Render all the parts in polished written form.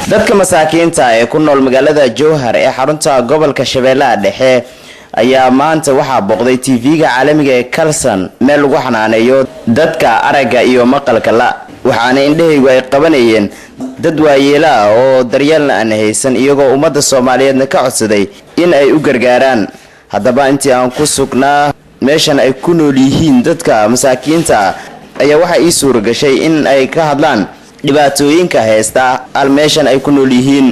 dadka masaakiinta ee ku nool magaalada Jowhar ee xarunta gobolka Shabeellaha Dhexe ayaa maanta waxaa booqday TV-ga caalamiga ee Kalsan meel lagu xanaaneeyo dadka aragga iyo maqalka la waxaana indhahaygu ay qabanayeen dad waayeela ah oo daryeel aan haysan iyagoo ummadda Soomaaliyeedna ka codsaday in ay u gargaaraan haddaba intii aan ku sugnaa meeshan ay ku nool yihiin dadka masaakiinta ayaa waxa ii suura gashay in ay ka hadlaan dhibaatooyinka haysta al meeshan ay ku nool yihiin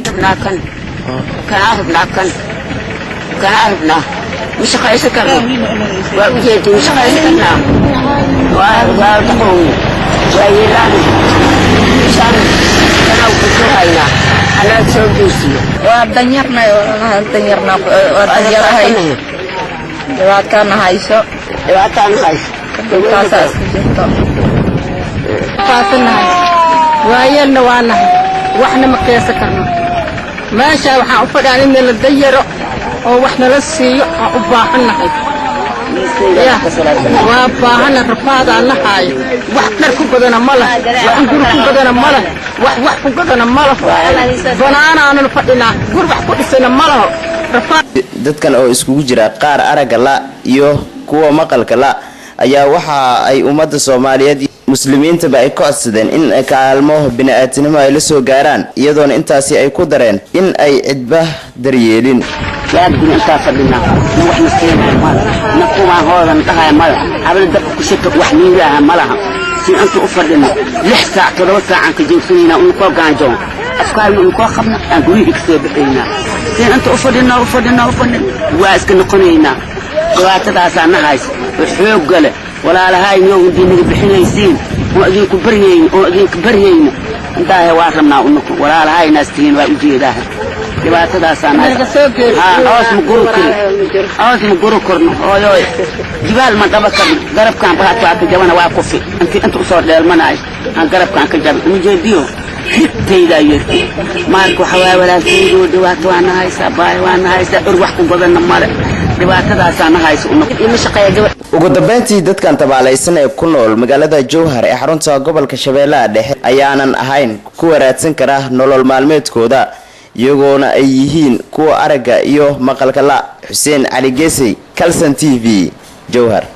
waayelna waanahay waxna ma qiyaas karno meesha waxaan u fadhiyaan in la dayaro oo wax nala siiyo aan u baahanahay waa baahana rafaada nahay wax dhar ku badana mala wax guri ku badana mala wax ku badana mala banaana aan fadhina guri wax ku dhisana mala dadkan oo iskugu jira qaar aragga la iyo kuwa maqalka la ayaa waxa ay ummadda Soomaaliyeed muslimiinta ay ka codsadeen in kaalmo bini'aadanimo ay la soo gaaraan iyadoona intaasi ay ku dareen in ay cidba daryeelin yaadina inta fadhina wax nasiib ma nakuwa hoodan dhahay ma habla dab ku shaka wax niilaha malaha si inta u fadhina 6 saac 7 saac ka joogsanina in ko gaanjo afkaal in ko qabna aan guriga kasoo bixina si inta u fadhina waa iska noqonayna dhibaatadaas aan nahays xoog gale walaalahay inuu diinaga bixinaysiin oo idinku baryeeyna intaa waa rabnaa unuku walaalahay naastiin waa u jeedaa dhibaatadaas aan aas mu guru korno ooyo jibaal ma daba kan garabkan baa ka jabana waa kufi inta u soo dheelmanaay aan garabkan ka jab u jeediyo hitayda yeerti marka waxa walaalkaygu dhibaato aan haysa baay waan haysa wax ku badan male dhibaatadaas aan hayso unuku shaqeeyo ugu dambeyntii dadkan tabaalaysan ee ku nool magaalada Jowhar ee xarunta gobolka Shabeellaha Dhexe ayaanan ahayn ku waraadsan kara nolol maalmeedkooda iyagoona ay yihiin kuwa aragga iyo maqalka la Xuseen Ali Geesay Kalsan TV Jowhar.